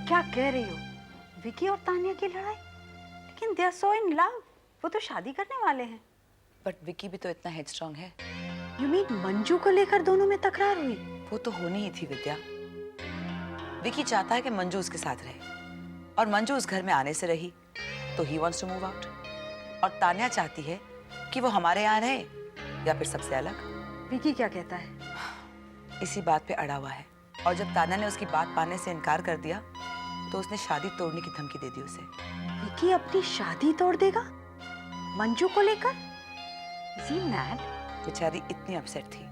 क्या कह रही हो? विकी और तान्या की लड़ाई? लेकिन they are so in love, वो तो शादी करने वाले हैं। बट विकी भी तो इतना हेडस्ट्रॉन्ग है। यू मीन मंजू को लेकर दोनों में तकरार हुई? वो तो होनी ही थी विद्या। विकी चाहता है कि मंजू उसके साथ रहे और मंजू उस घर में आने से रही तो he wants to move out, और तान्या चाहती है कि वो हमारे यहाँ रहे या फिर सबसे अलग। विकी क्या कहता है? इसी बात पे अड़ा हुआ है, और जब तान्या ने उसकी बात मानने से इनकार कर दिया तो उसने शादी तोड़ने की धमकी दे दी उसे। विकी अपनी शादी तोड़ देगा मंजू को लेकर? Is he mad? बेचारी इतनी अपसेट थी।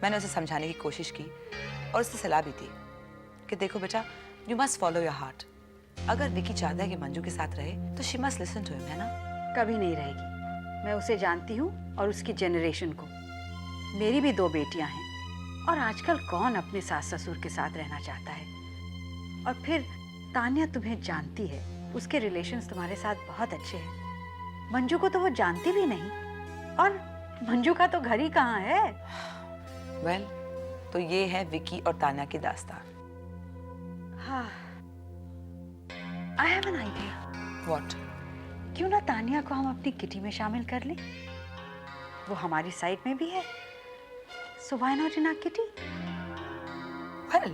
मैंने उसे समझाने की कोशिश की और उससे सलाह भी दी कि देखो बेटा, you must follow your heart. अगर विकी चाहता है कि मंजू के साथ रहे तो she must listen to him, है ना? कभी नहीं रहेगी। मैं उसे जानती हूँ और उसकी जनरेशन को। मेरी भी 2 बेटियां हैं, और आजकल कौन अपने सास ससुर के साथ रहना चाहता है? और फिर तान्या तुम्हें जानती है, उसके रिलेशंस तुम्हारे साथ बहुत अच्छे हैं। मंजू को तो वो जानती भी नहीं, और मंजू का तो घर ही कहाँ है। वेल, तो ये है विकी और तान्या की दास्तान। हाँ, I have an idea. What? क्यों ना तान्या को हम अपनी किटी में शामिल कर लें? वो हमारी साइड में भी है, so why not in our kitty? Well,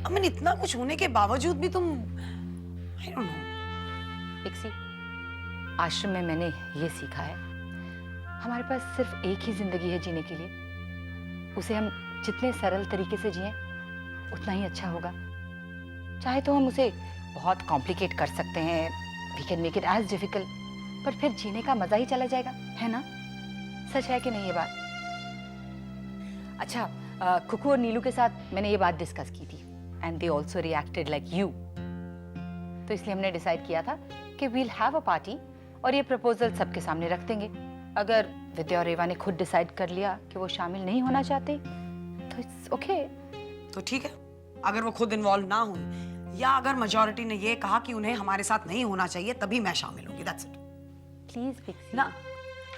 Aman, इतना कुछ होने के बावजूद भी तुम, आई डोंट नो। पिक्सी, आश्रम में मैंने ये सीखा है, हमारे पास सिर्फ एक ही जिंदगी है जीने के लिए। उसे हम जितने सरल तरीके से जिएं उतना ही अच्छा होगा। चाहे तो हम उसे बहुत कॉम्प्लिकेट कर सकते हैं, we can make it as difficult, पर फिर जीने का मजा ही चला जाएगा, है ना? सच है कि नहीं ये बात? अच्छा, खुकू और नीलू के साथ मैंने ये बात डिस्कस की थी and they also reacted like you. तो इसलिए हमने डिसाइड किया था कि वील हैव अ पार्टी और ये प्रपोजल सबके सामने रख देंगे। अगर विद्या और रेवा ने खुद डिसाइड कर लिया कि वो शामिल नहीं होना चाहते तो इट्स ओके। तो ठीक है, अगर वो खुद इन्वॉल्व ना हो, या अगर मेजॉरिटी ने ये कहा कि उन्हें हमारे साथ नहीं होना चाहिए, तभी मैं शामिल होंगी। That's it. प्लीज पिक्सी ना,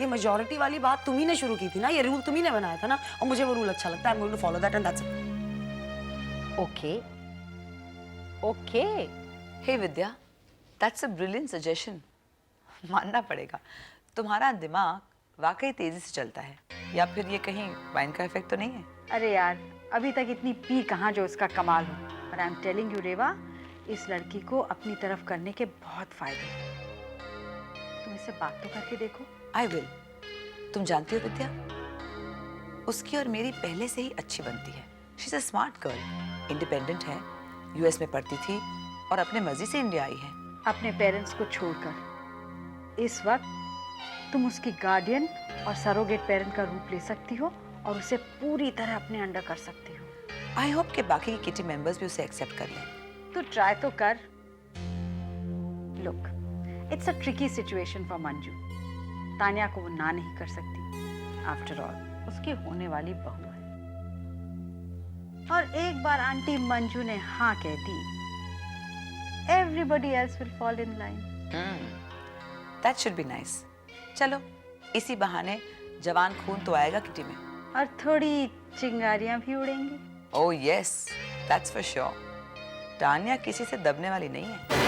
ये मेजॉरिटी वाली बात तुम्ही ने शुरू की थी ना, ये रूल तुम्ही ने बनाया था ना, और मुझे वो रूल अच्छा लगता है। I am going to follow that and that's it. Okay okay. Hey Vidya, that's a brilliant suggestion. मानना पड़ेगा, तुम्हारा दिमाग वाकई तेजी से चलता है, या फिर ये कहीं वाइन का इफेक्ट तो नहीं है? अरे यार, अभी तक इतनी पी कहाँ जो उसका कमाल हो। पर आई एम टेलिंग यू रेवा, इस लड़की को अपनी तरफ करने के बहुत फायदे हैं। तुम इससे बात तो करके देखो। I will. तुम जानती हो विद्या, उसकी और मेरी पहले से ही अच्छी बनती है। She is a smart girl, independent है, यूएस में पढ़ती थी और अपने मर्जी से इंडिया आई है। अपने पेरेंट्स को छोड़कर इस वक्त तुम उसकी गार्डियन और सरोगेट पेरेंट का रूप ले सकती हो और उसे पूरी तरह अपने अंडर कर सकती हो। आई होप कि बाकी की किटी मेंबर्स भी उसे एक्सेप्ट कर लें। तो ट्राई तो कर। Look, it's a tricky situation for Manju. Tanya को वो ना नहीं कर सकती, आफ्टर ऑल उसकी होने वाली बहू है। और एक बार आंटी मंजू ने हाँ कह दी, everybody else will fall in line. That should be nice. चलो, इसी बहाने जवान खून तो आएगा किटी में, और थोड़ी चिंगारियां भी उड़ेंगी। Oh yes, that's for sure. Tanya किसी से दबने वाली नहीं है।